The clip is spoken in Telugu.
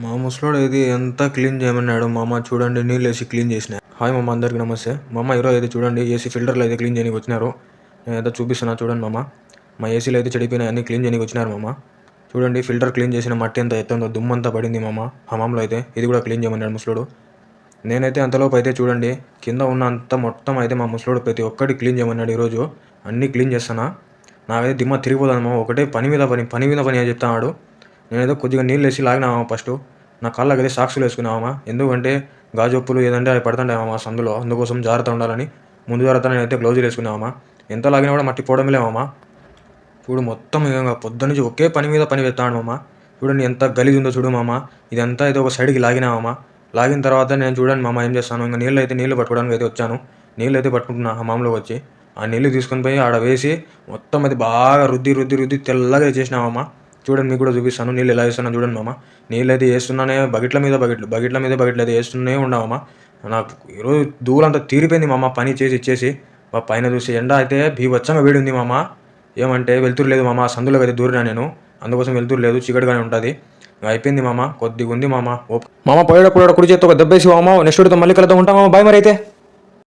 మా ముసలోడు అయితే ఎంత క్లీన్ చేయమన్నాడు మామ. చూడండి నీళ్ళు వేసి క్లీన్ చేసిన. హాయ్ మామ, అందరికి నమస్తే. మామ ఈరోజు అయితే చూడండి ఏసీ ఫిల్టర్లు అయితే క్లీన్ చేయడానికి వచ్చినారు. నేను ఏదో చూపిస్తున్నా చూడండి మామ. మా ఏసీలో అయితే చెడిపోయినాయి, అన్ని క్లీన్ చేయడానికి వచ్చినారు మామ. చూడండి ఫిల్టర్ క్లీన్ చేసిన మట్టి ఎంత ఎత్తుందో, దుమ్మంతా పడింది మామ హమాంలో అయితే. ఇది కూడా క్లీన్ చేయమన్నాడు ముసలోడు. నేనైతే అంతలోపు అయితే చూడండి కింద ఉన్న అంత మొత్తం అయితే మా ముసలోడు ప్రతి ఒక్కటి క్లీన్ చేయమన్నాడు. ఈరోజు అన్నీ క్లీన్ చేస్తానా. నాకైతే దిమ్మ తిరిగిపోదాను మామ. ఒకటే పని మీద పని అని చెప్తాడు. నేనైతే కొద్దిగా నీళ్ళు వేసి లాగినామా ఫస్ట్. నా కాళ్ళకి అయితే సాక్సులు వేసుకున్నామా. ఎందుకంటే గాజొప్పులు ఏదంటే అవి పడుతుంటాయమ్మా సందులో, అందుకోసం జాగ్రత్త ఉండాలని ముందు జాగ్రత్త నేనైతే గ్లౌజులు వేసుకున్నామా. ఎంత లాగినా కూడా మట్టి పోవడం లేమమ్మా. చూడు మొత్తం పొద్దు నుంచి ఒకే పని మీద పని పెడతాడు మామ. చూడండి ఎంత గలీజ్ ఉందో చూడు మామ. ఇదంతా అయితే ఒక సైడ్కి లాగినామా. లాగిన తర్వాత నేను చూడండి మామ ఏం చేస్తాను, ఇంకా నీళ్ళు పట్టుకోవడానికి అయితే వచ్చాను. నీళ్ళు అయితే పట్టుకుంటున్నా హమాంలోకి వచ్చి. ఆ నీళ్ళు తీసుకొని పోయి ఆడ వేసి మొత్తం అది బాగా రుద్ది తెల్లగా చేసినామమ్మ. చూడండి మీకు కూడా చూపిస్తాను నీళ్ళు ఎలా వేస్తున్నాను చూడండి మామ. నీళ్ళు అయితే వేస్తున్నానే, బకెట్ల మీద బకెట్లు అయితే వేస్తూనే ఉన్నామమ్మ. నాకు ఈరోజు దూరంతా తీరిపోయింది మామ పని చేసి పైన చూసి ఎండ అయితే బీభత్సంగా వేడి ఉంది మామ. ఏమంటే వెళ్తురు లేదు మామ, సందులోకి అయితే దూరినా నేను, అందుకోసం వెళ్తురు లేదు, చీకటిగానే ఉంటుంది. అయిపోయింది మామ, కొద్దిగా ఉంది మామ. మామ పోయేటప్పుడు కుడి చేత్తో ఒక దెబ్బేసి మామ. నెక్స్ట్ మళ్ళీ కలుద్దాం, ఉంటాం మామ. బాయ్ మరి అయితే.